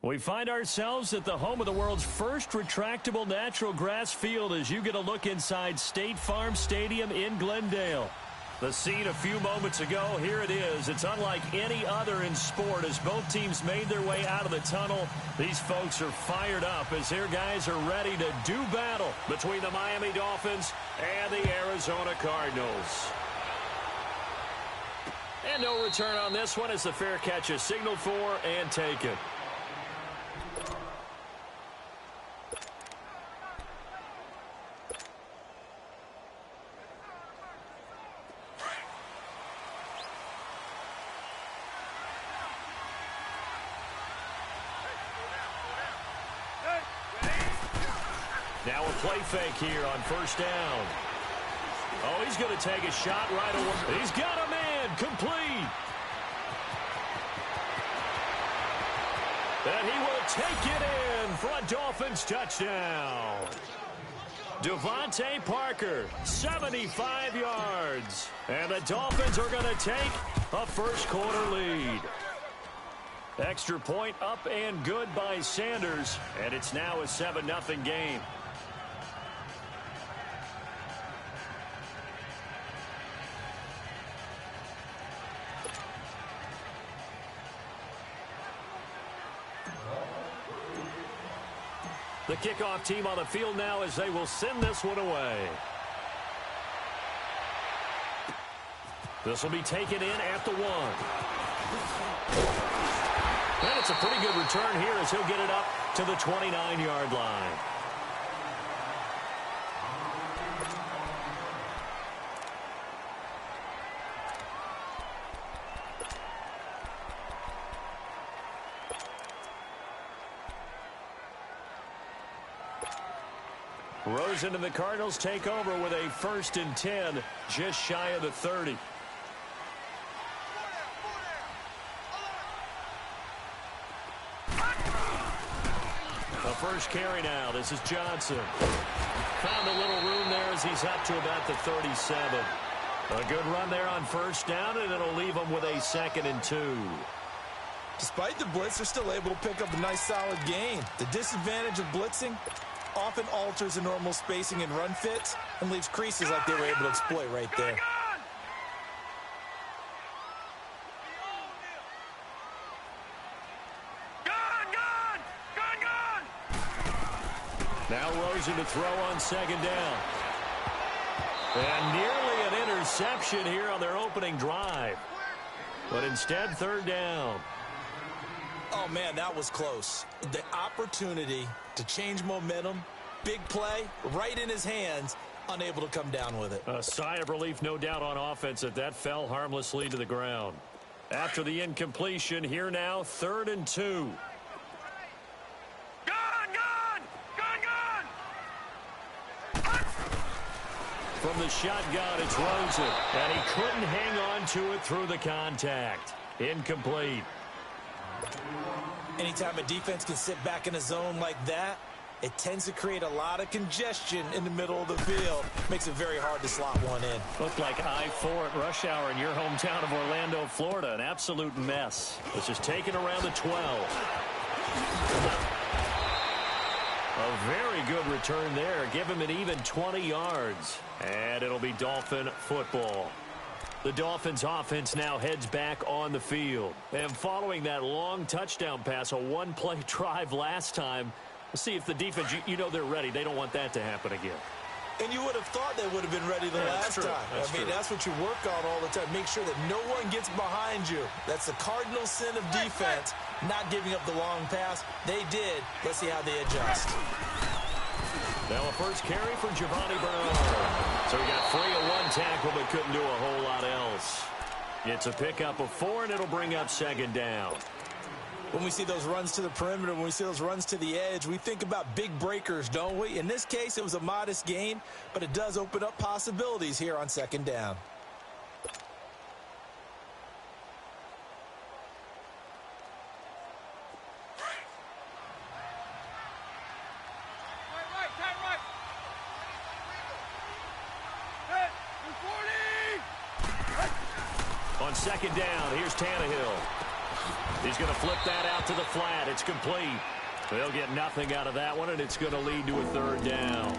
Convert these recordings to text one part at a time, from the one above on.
We find ourselves at the home of the world's first retractable natural grass field as you get a look inside State Farm Stadium in Glendale. The scene a few moments ago, here it is. It's unlike any other in sport as both teams made their way out of the tunnel. These folks are fired up as their guys are ready to do battle between the Miami Dolphins and the Arizona Cardinals. And no return on this one as the fair catch is signaled for and taken. Now a play fake here on first down. Oh, he's going to take a shot right away. He's got a man, complete. And he will take it in for a Dolphins touchdown. Devontae Parker, 75 yards. And the Dolphins are going to take a first quarter lead. Extra point up and good by Sanders. And it's now a 7-0 game. The kickoff team on the field now as they will send this one away. This will be taken in at the 1. And it's a pretty good return here as he'll get it up to the 29-yard line. Rosen and the Cardinals take over with a 1st and 10, just shy of the 30. The first carry now. This is Johnson. Found a little room there as he's up to about the 37. A good run there on first down, and it'll leave him with a 2nd and 2. Despite the blitz, they're still able to pick up a nice solid gain. The disadvantage of blitzing often alters the normal spacing and run fits and leaves creases like they were able to exploit right there. Now Rosen to throw on 2nd down. And nearly an interception here on their opening drive. But instead, 3rd down. Oh, man, that was close. The opportunity to change momentum, big play, right in his hands, unable to come down with it. A sigh of relief, no doubt, on offense that fell harmlessly to the ground. After the incompletion, here now, 3rd and 2. From the shotgun, it's Rosen, and he couldn't hang on to it through the contact. Incomplete. Anytime a defense can sit back in a zone like that, it tends to create a lot of congestion in the middle of the field. Makes it very hard to slot one in. Looked like I-4 at rush hour in your hometown of Orlando, Florida. An absolute mess. This is taken around the 12. A very good return there. Give him an even 20 yards. And it'll be Dolphin football. The Dolphins offense now heads back on the field. And following that long touchdown pass, a one-play drive last time, we'll see if the defense, you know they're ready. They don't want that to happen again. And you would have thought they would have been ready the last time. That's what you work on all the time. Make sure that no one gets behind you. That's the cardinal sin of defense, not giving up the long pass. They did. Let's see how they adjust. Now a first carry for Giovanni Bernard. So he got free of one tackle but couldn't do a whole lot else. It's a pickup of 4, and it'll bring up 2nd down. When we see those runs to the perimeter, when we see those runs to the edge, we think about big breakers, don't we? In this case, it was a modest gain, but it does open up possibilities here on 2nd down. On 2nd down, here's Tannehill. He's going to flip that out to the flat. It's complete. They'll get nothing out of that one, and it's going to lead to a third down.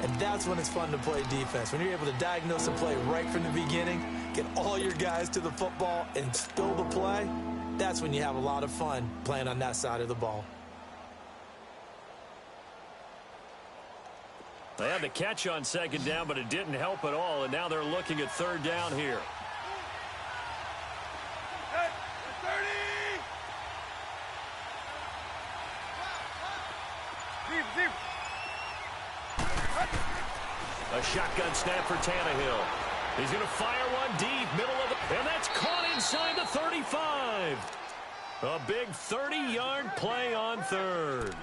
And that's when it's fun to play defense. When you're able to diagnose a play right from the beginning, get all your guys to the football, and spill the play, that's when you have a lot of fun playing on that side of the ball. They had the catch on second down, but it didn't help at all, and now they're looking at third down here. A shotgun snap for Tannehill. He's going to fire one deep, middle of the... And that's caught inside the 35. A big 30-yard play on third.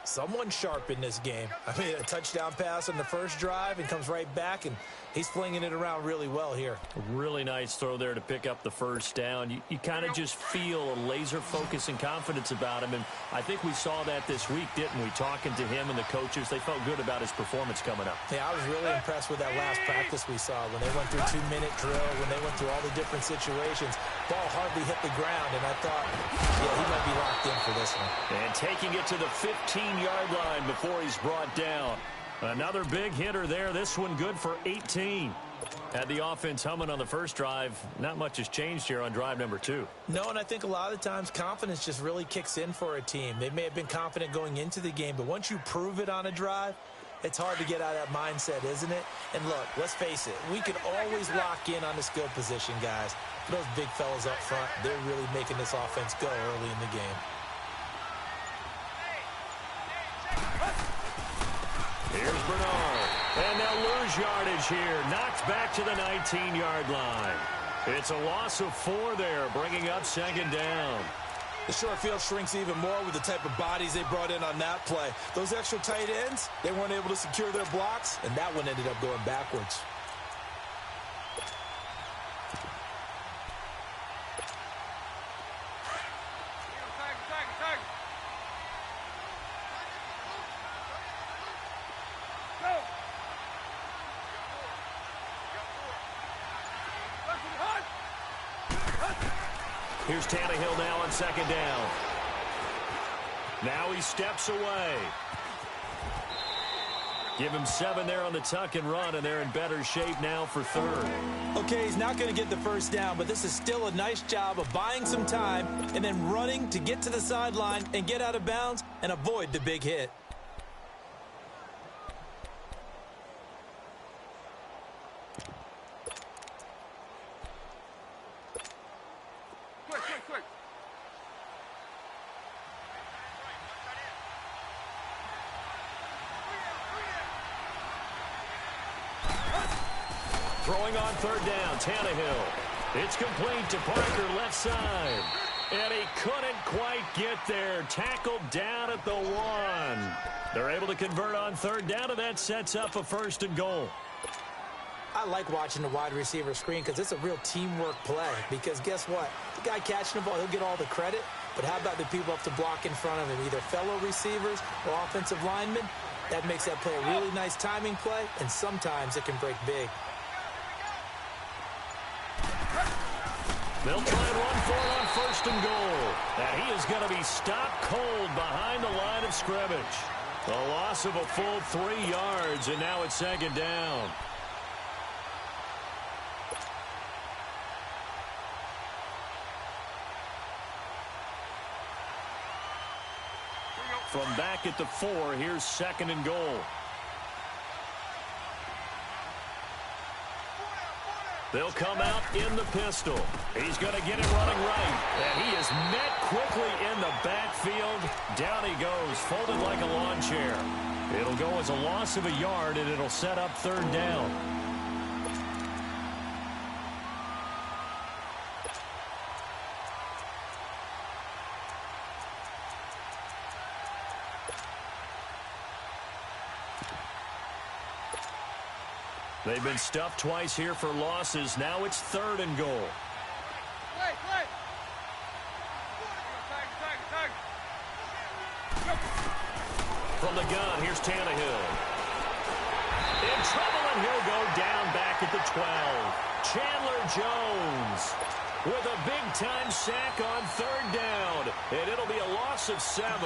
Someone sharp in this game. I mean, a touchdown pass on the first drive and comes right back, and he's flinging it around really well here. Really nice throw there to pick up the first down. You kind of just feel a laser focus and confidence about him, and I think we saw that this week, didn't we? Talking to him and the coaches, they felt good about his performance coming up. Yeah, I was really impressed with that last practice we saw when they went through 2-minute drill, when they went through all the different situations. Ball hardly hit the ground, and I thought, yeah, he might be locked in for this one. And taking it to the 15-yard line before he's brought down. Another big hitter there. This one good for 18. Had the offense humming on the first drive. Not much has changed here on drive number 2. No, and I think a lot of times confidence just really kicks in for a team. They may have been confident going into the game, but once you prove it on a drive, it's hard to get out of that mindset, isn't it? And look, let's face it, we can always lock in on the skill position, guys. Those big fellas up front, they're really making this offense go early in the game. Here's Bernard. And they'll lose yardage here. Knocked back to the 19-yard line. It's a loss of 4 there, bringing up second down. The short field shrinks even more with the type of bodies they brought in on that play. Those extra tight ends, they weren't able to secure their blocks, and that one ended up going backwards. Here's Tannehill now on second down. Now he steps away. Give him 7 there on the tuck and run, and they're in better shape now for third. Okay, he's not going to get the first down, but this is still a nice job of buying some time and then running to get to the sideline and get out of bounds and avoid the big hit. Throwing on third down, Tannehill. It's complete to Parker, left side. And he couldn't quite get there. Tackled down at the 1. They're able to convert on third down, and that sets up a 1st and goal. I like watching the wide receiver screen because it's a real teamwork play. Because guess what? The guy catching the ball, he'll get all the credit. But how about the people up to block in front of him, either fellow receivers or offensive linemen? That makes that play a really nice timing play, and sometimes it can break big. They'll try and run for it on 1st and goal. And he is going to be stopped cold behind the line of scrimmage. A loss of a full 3 yards, and now it's second down. From back at the 4, here's 2nd and goal. They'll come out in the pistol. He's going to get it running right. And he is met quickly in the backfield. Down he goes, folded like a lawn chair. It'll go as a loss of a yard, and it'll set up third down. They've been stuffed twice here for losses. Now it's 3rd and goal. From the gun, here's Tannehill. In trouble, and he'll go down back at the 12. Chandler Jones. with a big-time sack on third down. And it'll be a loss of 7.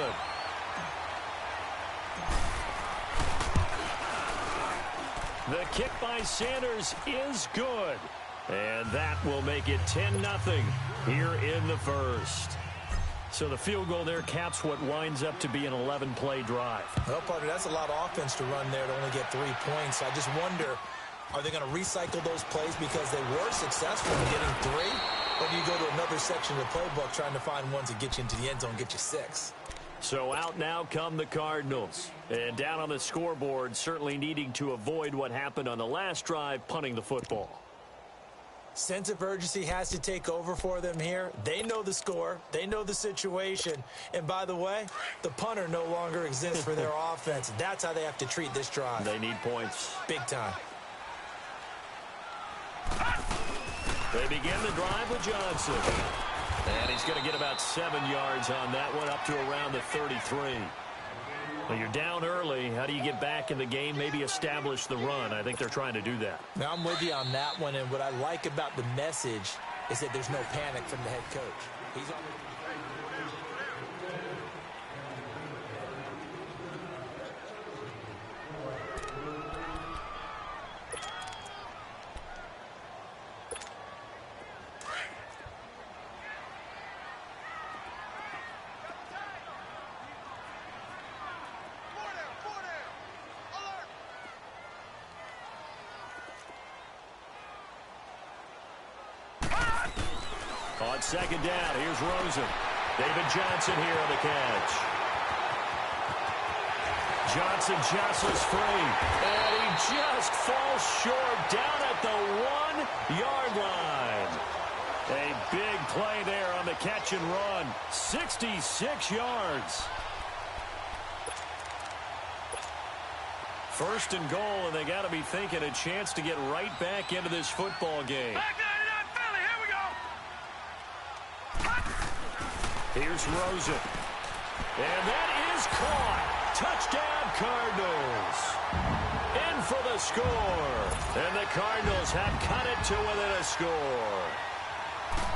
The kick by Sanders is good. And that will make it 10-0 here in the first. So the field goal there caps what winds up to be an 11-play drive. Well, partner, that's a lot of offense to run there to only get 3 points. I just wonder, are they going to recycle those plays because they were successful in getting 3? Or do you go to another section of the playbook trying to find ones that get you into the end zone and get you 6? So out now come the Cardinals. And down on the scoreboard, certainly needing to avoid what happened on the last drive, punting the football. Sense of urgency has to take over for them here. They know the score. They know the situation. And by the way, the punter no longer exists for their offense. That's how they have to treat this drive. They need points. Big time. They begin the drive with Johnson. And he's going to get about 7 yards on that one, up to around the 33. Well, you're down early. How do you get back in the game, maybe establish the run? I think they're trying to do that. Now, I'm with you on that one, and what I like about the message is that there's no panic from the head coach. He's on the on second down, here's Rosen. David Johnson here on the catch. Johnson jostles free. And he just falls short down at the 1-yard line. A big play there on the catch and run. 66 yards. First and goal, and they got to be thinking a chance to get right back into this football game. Here's Rosen. And that is caught. Touchdown, Cardinals. In for the score. And the Cardinals have cut it to within a score.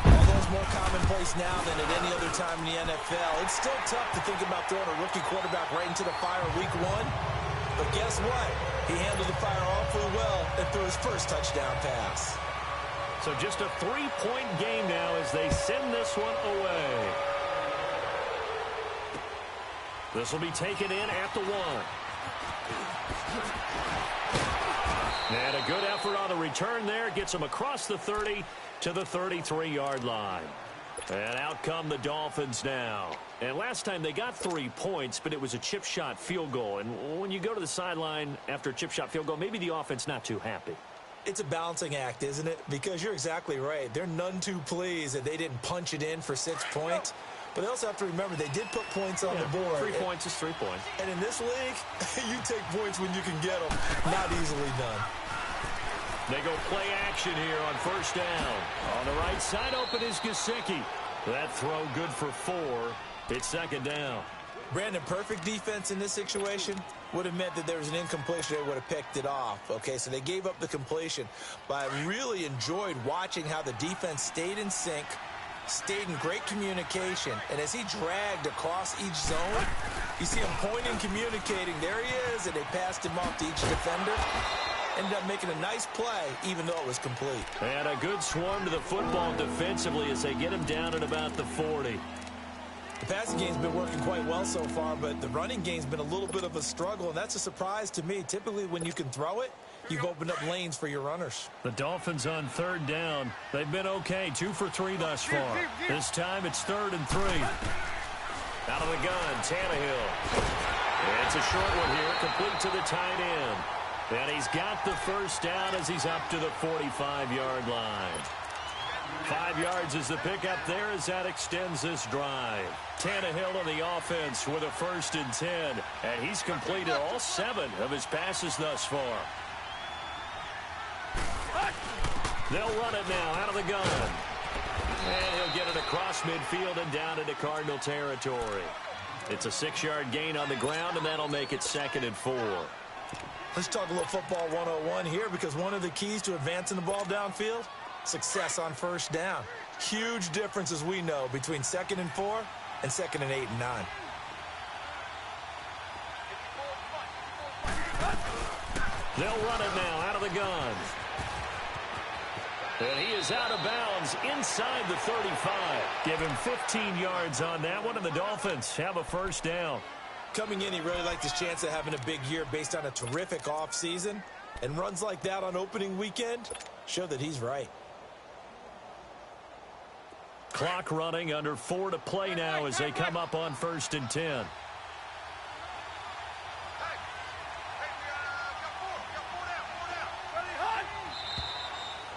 Although it's more commonplace now than at any other time in the NFL, it's still tough to think about throwing a rookie quarterback right into the fire week 1. But guess what? He handled the fire awfully well and threw his first touchdown pass. So just a 3-point game now as they send this one away. This will be taken in at the 1. And a good effort on the return there. Gets them across the 30 to the 33-yard line. And out come the Dolphins now. And last time they got 3 points, but it was a chip shot field goal. And when you go to the sideline after a chip shot field goal, maybe the offense not too happy. It's a balancing act, isn't it? Because you're exactly right. They're none too pleased that they didn't punch it in for 6 points. But they also have to remember they did put points on the board. 3 points is 3 points. And in this league, you take points when you can get them. Not easily done. They go play action here on first down. On the right side open is Gesicki. That throw good for 4. It's second down. Brandon, perfect defense in this situation would have meant that there was an incompletion. They would have picked it off. Okay, so they gave up the completion. But I really enjoyed watching how the defense stayed in sync, stayed in great communication, and as he dragged across each zone, you see him pointing, communicating. There he is, and they passed him off to each defender. Ended up making a nice play, even though it was complete. And a good swarm to the football defensively as they get him down at about the 40. The passing game's been working quite well so far, but the running game's been a little bit of a struggle, and that's a surprise to me. Typically, when you can throw it, you've opened up lanes for your runners. The Dolphins on third down. They've been okay, 2 for 3 thus far. This time it's 3rd and 3. Out of the gun, Tannehill. And it's a short one here, complete to the tight end. And he's got the first down as he's up to the 45-yard line. 5 yards is the pickup there as that extends this drive. Tannehill on the offense with a 1st and 10. And he's completed all 7 of his passes thus far. They'll run it now out of the gun. And he'll get it across midfield and down into Cardinal territory. It's a 6-yard gain on the ground, and that'll make it 2nd and 4. Let's talk a little football 101 here, because one of the keys to advancing the ball downfield, success on first down. Huge difference, as we know, between 2nd and 4 and 2nd and 8 and 9. They'll run it now out of the gun. And he is out of bounds inside the 35. Give him 15 yards on that one, and the Dolphins have a first down. Coming in, he really liked his chance of having a big year based on a terrific offseason. And runs like that on opening weekend show that he's right. Clock running, under 4 to play now as they come up on 1st and 10.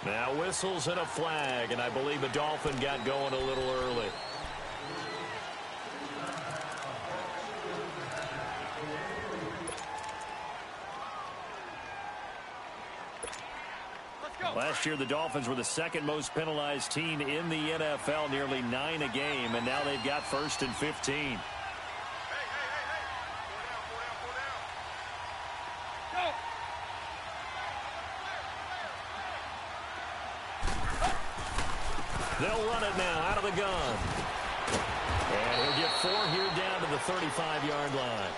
Now whistles and a flag, and I believe the Dolphin got going a little early. Last year, the Dolphins were the 2nd most penalized team in the NFL, nearly 9 a game, and now they've got 1st and 15. They'll run it now out of the gun. And he'll get 4 here down to the 35-yard line.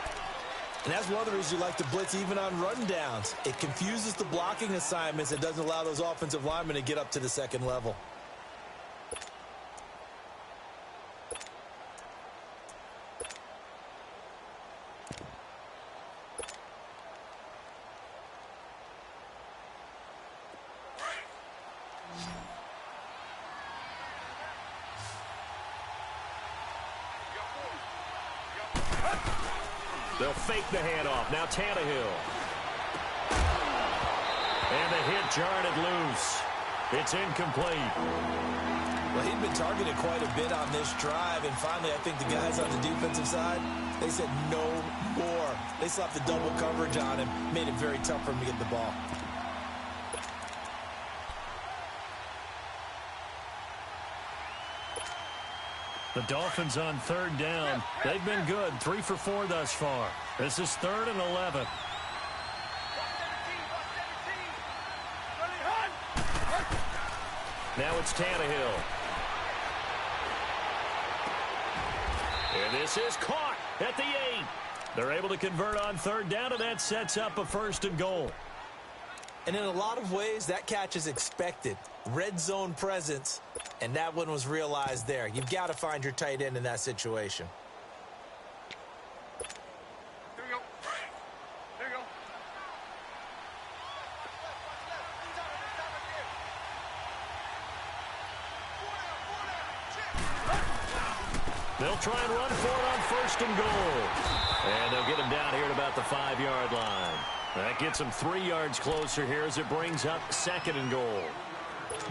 And that's one of the reasons you like to blitz even on rundowns. It confuses the blocking assignments and doesn't allow those offensive linemen to get up to the 2nd level. They'll fake the handoff. Now Tannehill. And the hit jarred it loose. It's incomplete. Well, he'd been targeted quite a bit on this drive, and finally I think the guys on the defensive side, they said no more. They slapped the double coverage on him, made it very tough for him to get the ball. The Dolphins on 3rd down. They've been good, 3 for 4 thus far. This is 3rd and 11. Now it's Tannehill. And this is caught at the 8. They're able to convert on 3rd down, and that sets up a 1st and goal. And in a lot of ways, that catch is expected. Red zone presence, and that one was realized there. You've got to find your tight end in that situation. There you go. There you go. They'll try and run for it on 1st and goal. And they'll get him down here at about the 5-yard line. That gets him 3 yards closer here as it brings up 2nd and goal.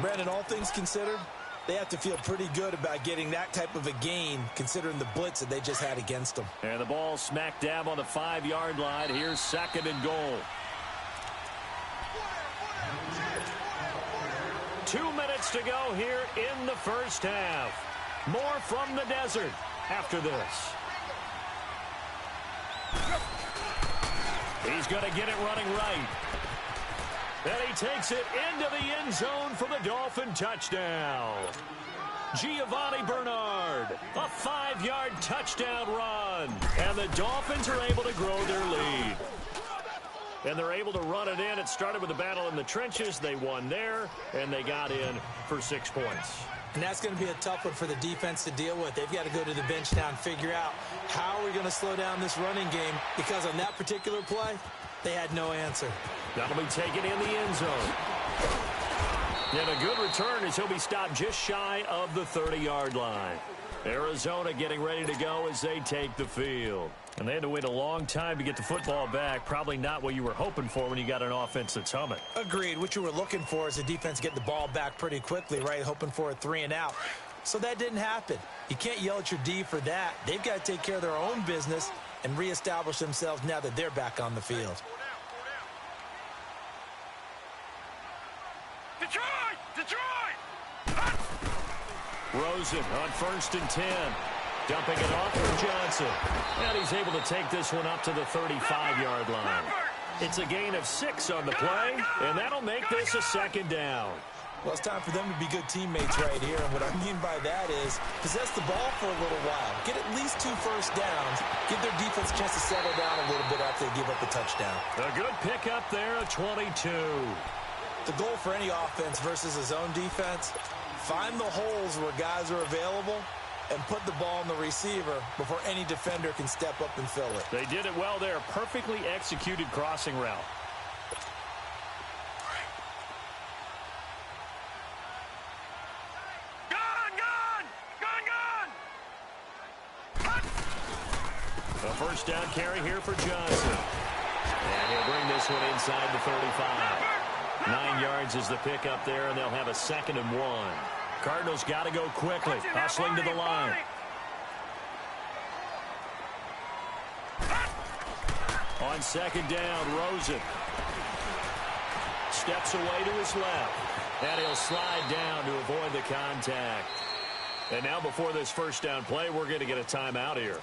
Brandon, all things considered, they have to feel pretty good about getting that type of a gain considering the blitz that they just had against them. And the ball smack dab on the 5-yard line. Here's 2nd and goal. 2 minutes to go here in the first half. More from the desert after this. He's going to get it running right. And he takes it into the end zone for the Dolphin touchdown. Giovanni Bernard, a 5-yard touchdown run. And the Dolphins are able to grow their lead. And they're able to run it in. It started with a battle in the trenches. They won there, and they got in for 6 points. And that's going to be a tough one for the defense to deal with. They've got to go to the bench now and figure out how are we going to slow down this running game, because on that particular play, they had no answer. That'll be taken in the end zone. And a good return as he'll be stopped just shy of the 30-yard line. Arizona getting ready to go as they take the field. And they had to wait a long time to get the football back. Probably not what you were hoping for when you got an offense that's humming. Agreed. What you were looking for is the defense get the ball back pretty quickly, right? Hoping for a 3 and out. So that didn't happen. You can't yell at your D for that. They've got to take care of their own business and reestablish themselves now that they're back on the field. Rosen on 1st and 10. Dumping it off for Johnson. And he's able to take this one up to the 35-yard line. It's a gain of 6 on the play, and that'll make this a 2nd down. Well, it's time for them to be good teammates right here. And what I mean by that is possess the ball for a little while. Get at least 2 first downs. Give their defense a chance to settle down a little bit after they give up the touchdown. A good pickup there, a 22. The goal for any offense versus a zone defense, find the holes where guys are available and put the ball on the receiver before any defender can step up and fill it. They did it well there. Perfectly executed crossing route. A first down carry here for Johnson. And he'll bring this one inside the 35. 9 yards is the pickup there, and they'll have a 2nd and 1. Cardinals got to go quickly. Hustling to the line. On 2nd down, Rosen steps away to his left. And he'll slide down to avoid the contact. And now before this first down play, we're going to get a timeout here,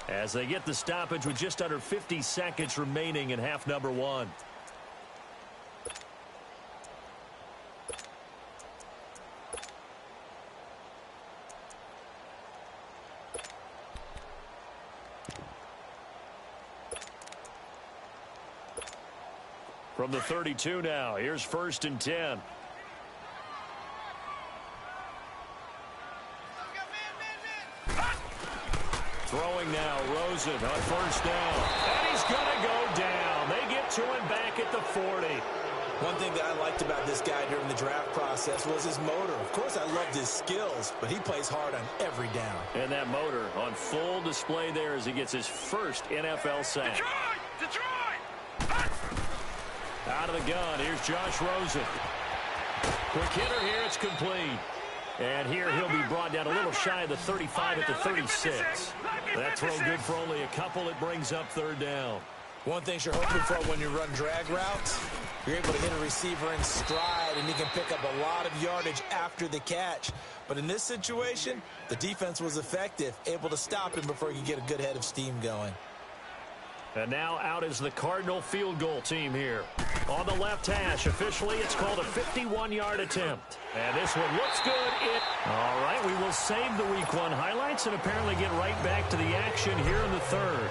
as they get the stoppage with just under 50 seconds remaining in half number 1. From the 32 now, here's 1st and 10. Throwing now, Rosen on 1st down. And he's going to go down. They get to him back at the 40. One thing that I liked about this guy during the draft process was his motor. Of course, I loved his skills, but he plays hard on every down. And that motor on full display there as he gets his first NFL sack. Detroit! Out of the gun, here's Josh Rosen. Quick hitter here, it's complete. And here he'll be brought down a little shy of the 35 at the 36. That throw good for only a couple. It brings up 3rd down. One thing you're hoping for when you run drag routes, you're able to hit a receiver in stride, and he can pick up a lot of yardage after the catch. But in this situation, the defense was effective, able to stop him before he could get a good head of steam going. And now out is the Cardinal field goal team here. On the left hash, officially it's called a 51-yard attempt. And this one looks good. All right, we will save the Week 1 highlights and apparently get right back to the action here in the 3rd.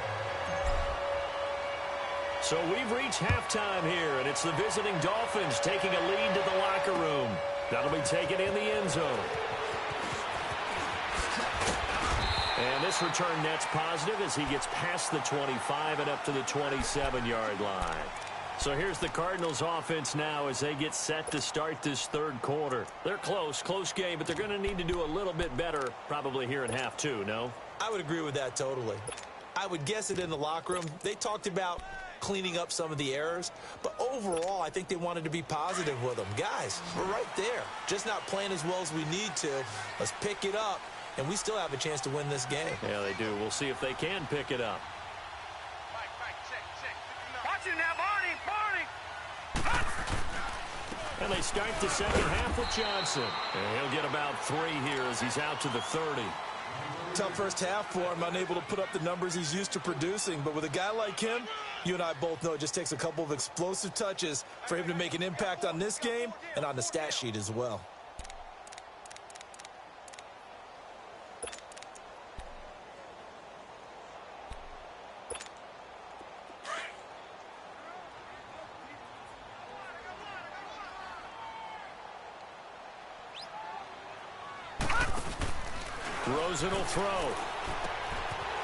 So we've reached halftime here, and it's the visiting Dolphins taking a lead to the locker room. That'll be taken in the end zone. And this return net's positive as he gets past the 25 and up to the 27-yard line. So here's the Cardinals offense now as they get set to start this 3rd quarter. They're close game, but they're going to need to do a little bit better probably here in half 2, no? I would agree with that totally. I would guess it in the locker room. They talked about cleaning up some of the errors, but overall I think they wanted to be positive with them. Guys, we're right there. Just not playing as well as we need to. Let's pick it up, and we still have a chance to win this game. Yeah, they do. We'll see if they can pick it up. Watch him now, Barney! And they start the second half with Johnson. And he'll get about 3 here as he's out to the 30. Tough first half for him, unable to put up the numbers he's used to producing. But with a guy like him, you and I both know it just takes a couple of explosive touches for him to make an impact on this game and on the stat sheet as well. Rosen will throw.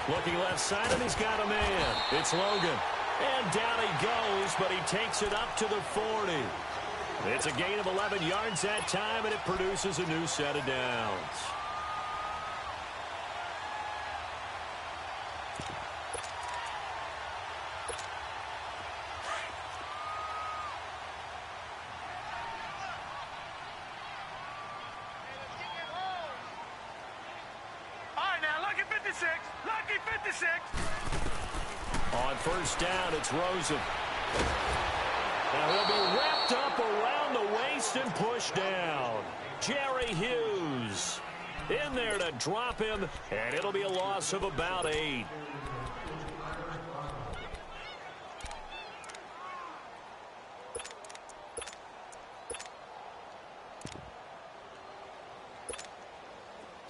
Looking left side, and he's got a man. It's Logan. And down he goes, but he takes it up to the 40. It's a gain of 11 yards that time, and it produces a new set of downs. Lucky 56. On first down, it's Rosen. Now he'll be wrapped up around the waist and pushed down. Jerry Hughes in there to drop him, and it'll be a loss of about 8.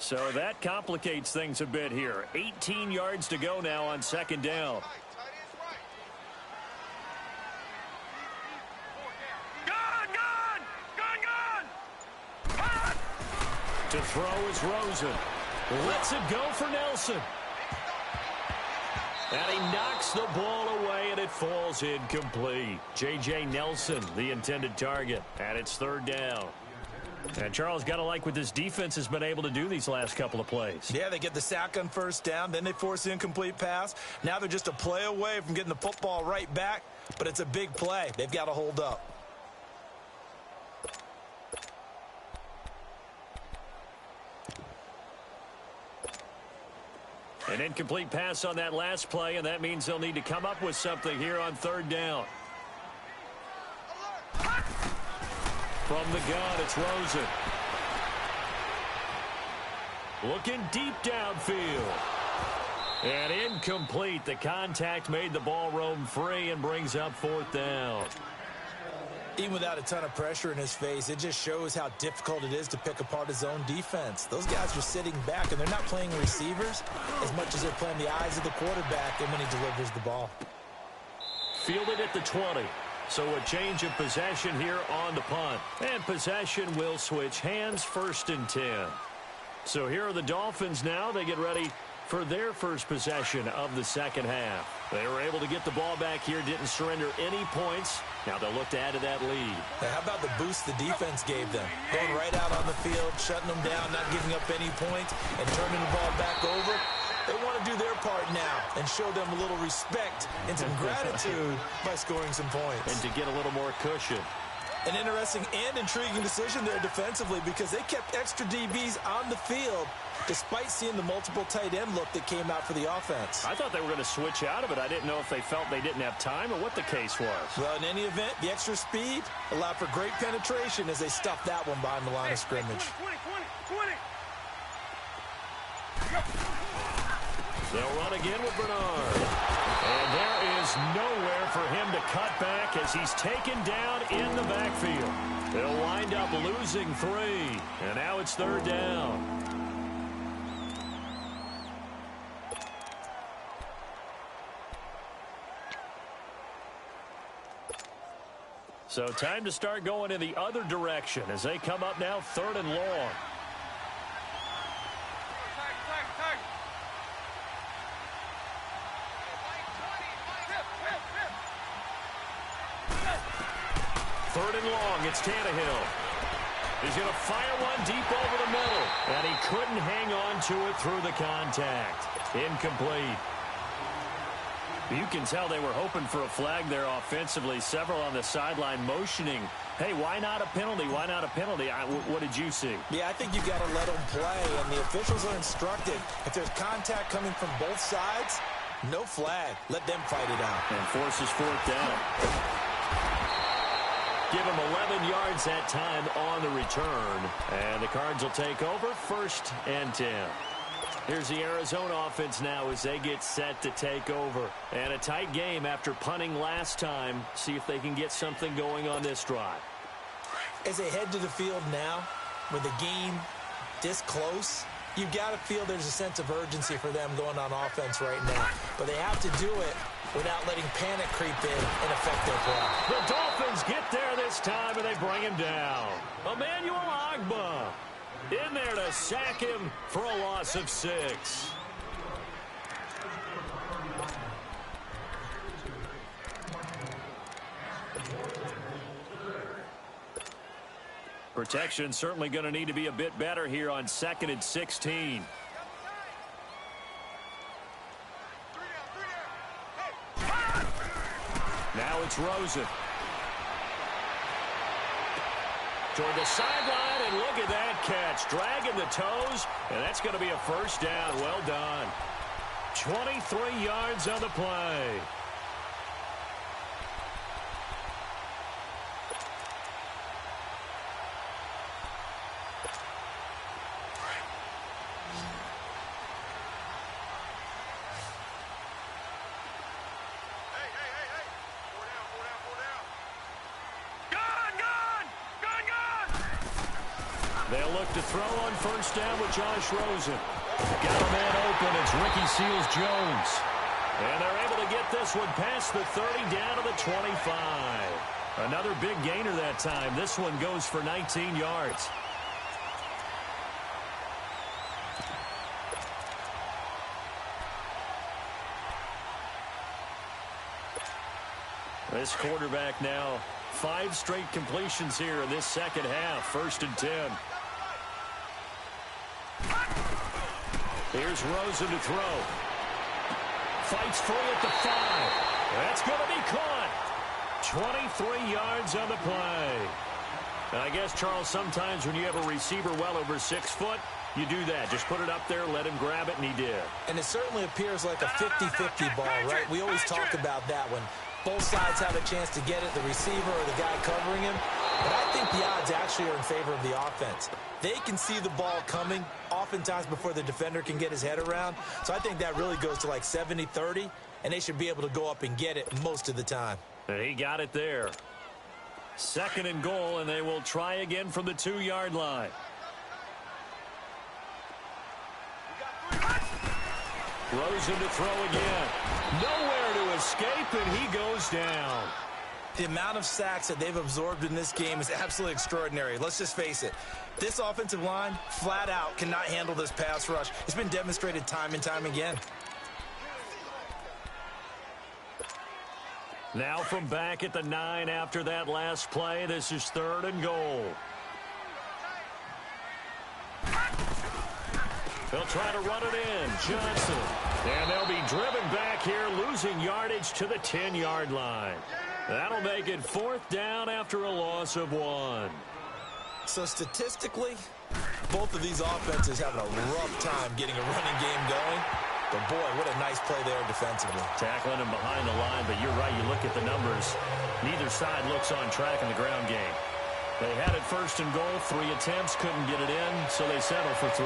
So that complicates things a bit here. 18 yards to go now on second down. To throw is Rosen. Lets it go for Nelson. And he knocks the ball away, and it falls incomplete. J.J. Nelson, the intended target, and it's third down. And Charles, got to like what this defense has been able to do these last couple of plays. Yeah, they get the sack on first down, then they force the incomplete pass. Now they're just a play away from getting the football right back, but it's a big play. They've got to hold up. An incomplete pass on that last play, and that means they'll need to come up with something here on third down. From the gun, it's Rosen. Looking deep downfield. And incomplete. The contact made the ball roam free and brings up fourth down. Even without a ton of pressure in his face, it just shows how difficult it is to pick apart his own defense. Those guys are sitting back, and they're not playing receivers as much as they're playing the eyes of the quarterback and when he delivers the ball. Fielded at the 20. So a change of possession here on the punt. And possession will switch hands, first and 10. So here are the Dolphins now. They get ready for their first possession of the second half. They were able to get the ball back here, didn't surrender any points. Now they'll look to add to that lead. Now, how about the boost the defense gave them? Going right out on the field, shutting them down, not giving up any points, and turning the ball back over. They want to do their part now and show them a little respect and some gratitude by scoring some points. And to get a little more cushion. An interesting and intriguing decision there defensively because they kept extra DBs on the field despite seeing the multiple tight end look that came out for the offense. I thought they were going to switch out of it. I didn't know if they felt they didn't have time or what the case was. Well, in any event, the extra speed allowed for great penetration as they stuffed that one behind the line of scrimmage. 20. They'll run again with Bernard. And there is nowhere for him to cut back as he's taken down in the backfield. They'll wind up losing 3. And now it's third down. So time to start going in the other direction as they come up now third and long. Third and long, it's Tannehill. He's going to fire one deep over the middle. And he couldn't hang on to it through the contact. Incomplete. You can tell they were hoping for a flag there offensively. Several on the sideline motioning, hey, why not a penalty? Why not a penalty? What did you see? Yeah, I think you got to let them play, and the officials are instructed. If there's contact coming from both sides, no flag. Let them fight it out. And forces fourth down. Give him 11 yards that time on the return. And the Cards will take over first and 10. Here's the Arizona offense now as they get set to take over. And a tight game after punting last time. See if they can get something going on this drive. As they head to the field now, with the game this close, you've got to feel there's a sense of urgency for them going on offense right now. But they have to do it without letting panic creep in and affect their play. The Dolphins get there this time, and they bring him down. Emmanuel Ogbah in there to sack him for a loss of 6. Protection certainly going to need to be a bit better here on 2nd and 16. Now it's Rosen. Toward the sideline, and look at that catch. Dragging the toes, and that's going to be a first down. Well done. 23 yards on the play. They'll look to throw on first down with Josh Rosen. Got a man open. It's Ricky Seals-Jones. And they're able to get this one past the 30 down to the 25. Another big gainer that time. This one goes for 19 yards. This quarterback now, 5 straight completions here in this second half. 1st and 10. Here's Rosen to throw. Fights free at the 5. That's going to be caught. 23 yards on the play. And I guess, Charles, sometimes when you have a receiver well over 6 foot, you do that. Just put it up there, let him grab it, and he did. And it certainly appears like a 50-50 ball, right? We always talk about that when both sides have a chance to get it, the receiver or the guy covering him. But I think the odds actually are in favor of the offense. They can see the ball coming oftentimes before the defender can get his head around. So I think that really goes to like 70-30, and they should be able to go up and get it most of the time. And he got it there. 2nd and goal, and they will try again from the 2-yard line. Rosen to throw again. Nowhere to escape, and he goes down. The amount of sacks that they've absorbed in this game is absolutely extraordinary. Let's just face it. This offensive line, flat out, cannot handle this pass rush. It's been demonstrated time and time again. Now from back at the 9 after that last play, this is 3rd and goal. They'll try to run it in. Johnson. And they'll be driven back here, losing yardage to the 10-yard line. That'll make it 4th down after a loss of 1. So statistically, both of these offenses having a rough time getting a running game going. But, boy, what a nice play there defensively. Tackling him behind the line, but you're right. You look at the numbers. Neither side looks on track in the ground game. They had it 1st and goal. 3 attempts, couldn't get it in, so they settle for 3.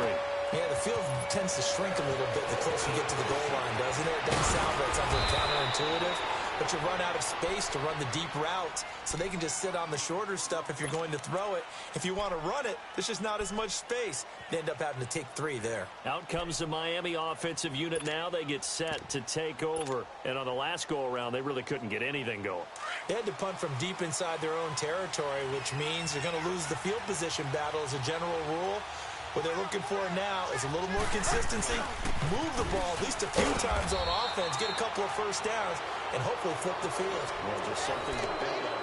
Yeah, the field tends to shrink a little bit the closer you get to the goal line, doesn't it? It doesn't sound like something counterintuitive, but you run out of space to run the deep routes, so they can just sit on the shorter stuff if you're going to throw it. If you want to run it, there's just not as much space. They end up having to take 3 there. Out comes the Miami offensive unit now. They get set to take over. And on the last go-around, they really couldn't get anything going. They had to punt from deep inside their own territory, which means they're going to lose the field position battle as a general rule. What they're looking for now is a little more consistency, move the ball at least a few times on offense, get a couple of first downs, and hopefully flip the field. Well, just something to build on.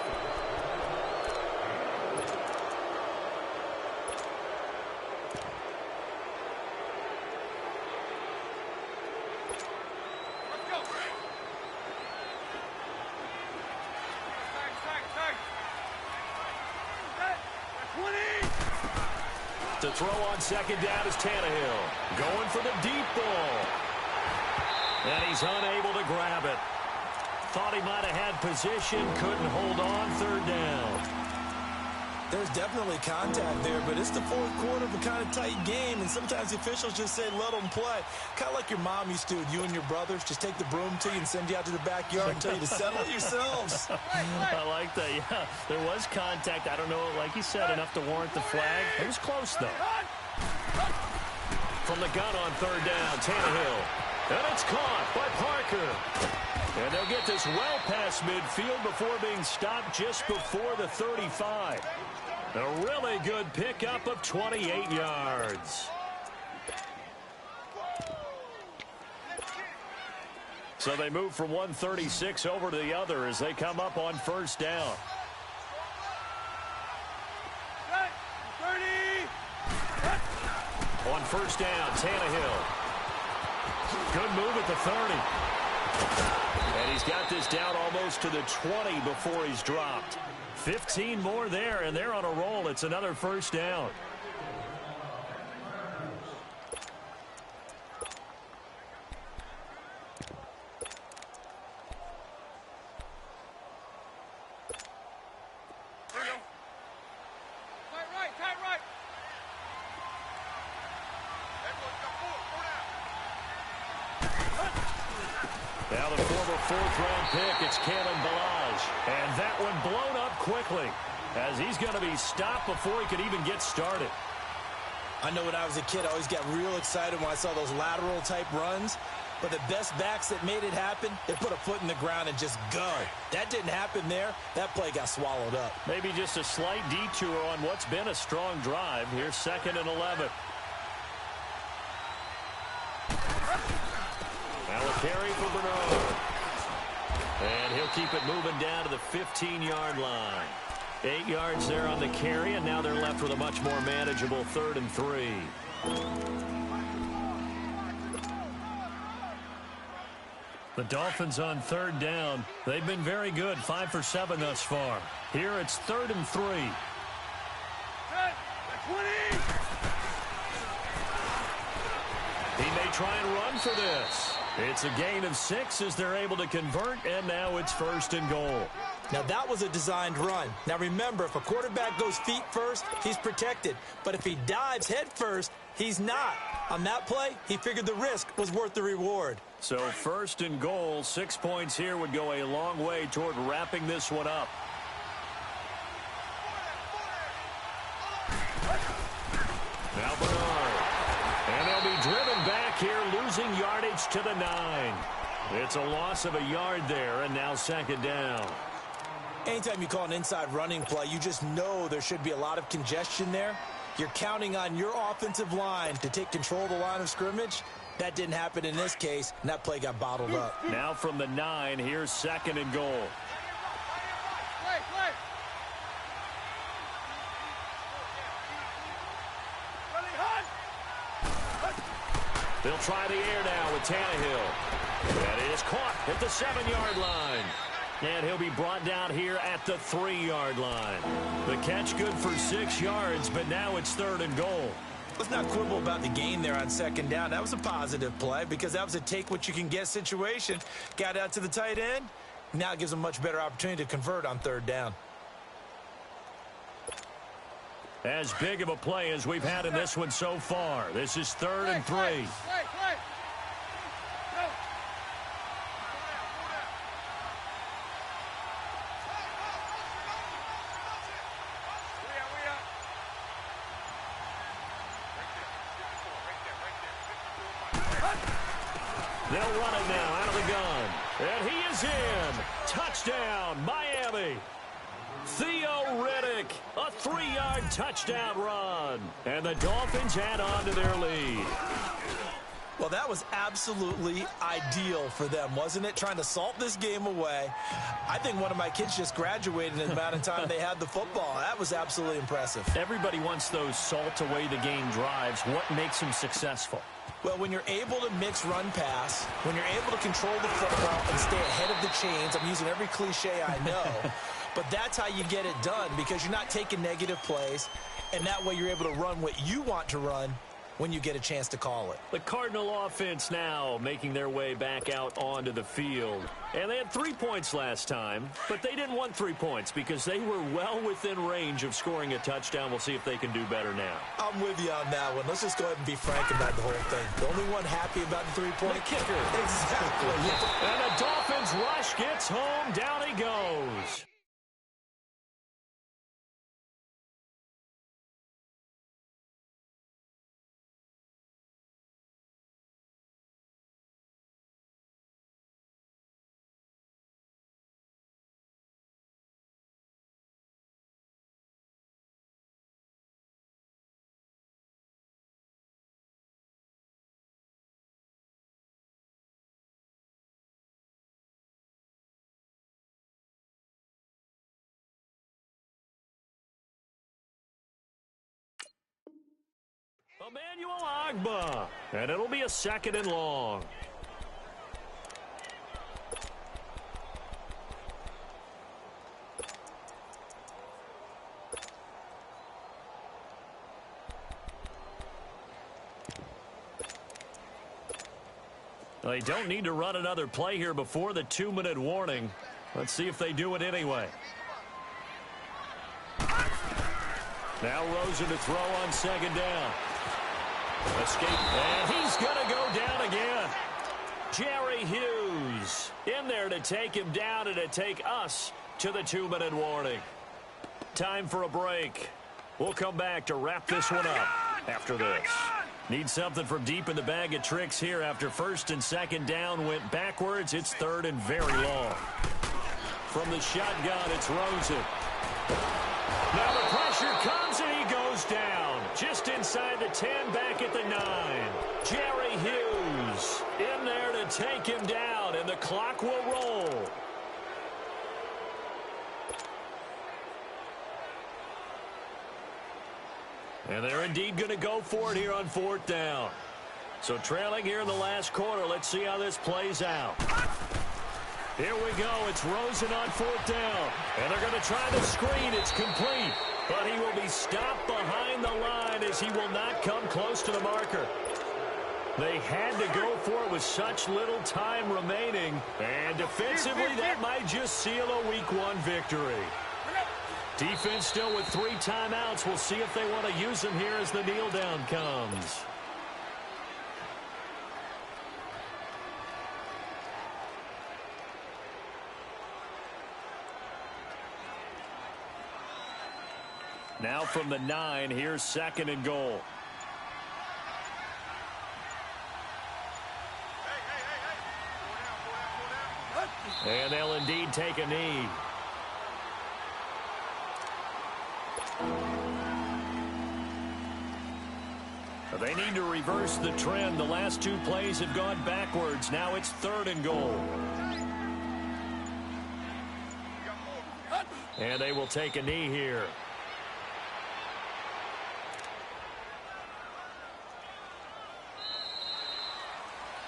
To throw on 2nd down is Tannehill. Going for the deep ball. And he's unable to grab it. Thought he might have had position. Couldn't hold on. 3rd down. There's definitely contact there, but it's the 4th quarter of a kind of tight game, and sometimes the officials just say, let them play. Kind of like your mom used to with you and your brothers. Just take the broom to you and send you out to the backyard and tell you to settle it yourselves. I like that, yeah. There was contact. I don't know, like you said, enough to warrant the flag. It was close, though. From the gun on 3rd down, Tannehill. And it's caught by Parker. And they'll get this well past midfield before being stopped just before the 35. A really good pickup of 28 yards. So they move from 136 over to the other as they come up on 1st down. 30. On 1st down, Tannehill. Good move at the 30. And he's got this down almost to the 20 before he's dropped. 15 more there, and they're on a roll. It's another 1st down. Now the former 4th-round pick, it's Kalen Ballage. And that one blown up quickly as he's going to be stopped before he could even get started. I know when I was a kid, I always got real excited when I saw those lateral-type runs. But the best backs that made it happen, they put a foot in the ground and just go. That didn't happen there. That play got swallowed up. Maybe just a slight detour on what's been a strong drive. Here's 2nd and 11. Now a carry for Bernard. And he'll keep it moving down to the 15-yard line. 8 yards there on the carry, and now they're left with a much more manageable 3rd and 3. The Dolphins on 3rd down. They've been very good, 5 for 7 thus far. Here it's 3rd and 3. He may try and run for this. It's a gain of 6 as they're able to convert, and now it's 1st and goal. Now, that was a designed run. Now, remember, if a quarterback goes feet first, he's protected. But if he dives head first, he's not. On that play, he figured the risk was worth the reward. So 1st and goal, 6 points here would go a long way toward wrapping this one up. Now Bernard. And they'll be driven back here, losing yardage to the 9. It's a loss of a yard there, and now 2nd down. Anytime you call an inside running play, you just know there should be a lot of congestion there. You're counting on your offensive line to take control of the line of scrimmage. That didn't happen in this case, and that play got bottled up. Now from the 9, here's 2nd and goal. They'll try the air now with Tannehill. That is caught at the 7-yard line. And he'll be brought down here at the 3-yard line. The catch good for 6 yards, but now it's 3rd and goal. Let's not quibble about the gain there on 2nd down. That was a positive play because that was a take-what-you-can-get situation. Got out to the tight end. Now it gives them a much better opportunity to convert on 3rd down. As big of a play as we've had in this one so far. This is 3rd and 3. They'll run it now out of the gun. And he is in. Touchdown, Miami. Theo Riddick, a 3-yard touchdown run. And the Dolphins add on to their lead. Well, that was absolutely ideal for them, wasn't it? Trying to salt this game away. I think one of my kids just graduated in the amount of time they had the football. That was absolutely impressive. Everybody wants those salt-away-the-game drives. What makes them successful? Well, when you're able to mix run-pass, when you're able to control the football and stay ahead of the chains, I'm using every cliche I know, but that's how you get it done because you're not taking negative plays, and that way you're able to run what you want to run when you get a chance to call it. The Cardinal offense now making their way back out onto the field. And they had 3 points last time, but they didn't want 3 points because they were well within range of scoring a touchdown. We'll see if they can do better now. I'm with you on that one. Let's just go ahead and be frank about the whole thing. The only one happy about the 3-point kicker. Exactly. And the Dolphins rush gets home. Down he goes. Emmanuel Agba, and it'll be a 2nd and long. They don't need to run another play here before the 2-minute warning. Let's see if they do it anyway. Now Rosen to throw on 2nd down. Escape, and he's going to go down again. Jerry Hughes in there to take him down and to take us to the 2-minute warning. Time for a break. We'll come back to wrap this one up after this. Need something from deep in the bag of tricks here after first and second down went backwards. It's third and very long. From the shotgun, it's Rosen. Now the pressure comes and he goes down. Just inside the 10, back at the 9. Jerry Hughes in there to take him down, and the clock will roll. And they're indeed going to go for it here on fourth down. So trailing here in the last quarter, let's see how this plays out. Here we go. It's Rosen on fourth down. And they're going to try the screen. It's complete. But he will be stopped behind the line as he will not come close to the marker. They had to go for it with such little time remaining. And defensively, that might just seal a Week 1 victory. Defense still with 3 timeouts. We'll see if they want to use them here as the kneel down comes. Now from the 9, here's second and goal. And they'll indeed take a knee. They need to reverse the trend. The last 2 plays have gone backwards. Now it's third and goal. And they will take a knee here.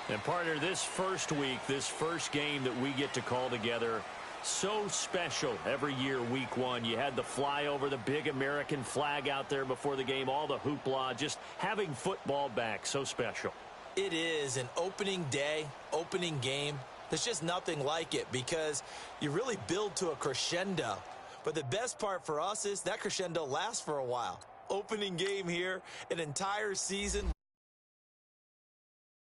And partner, this first week, this first game that we get to call together, so special every year, Week 1. You had the flyover, the big American flag out there before the game, all the hoopla, just having football back, so special. It is an opening day, opening game. There's just nothing like it because you really build to a crescendo. But the best part for us is that crescendo lasts for a while. Opening game here, an entire season.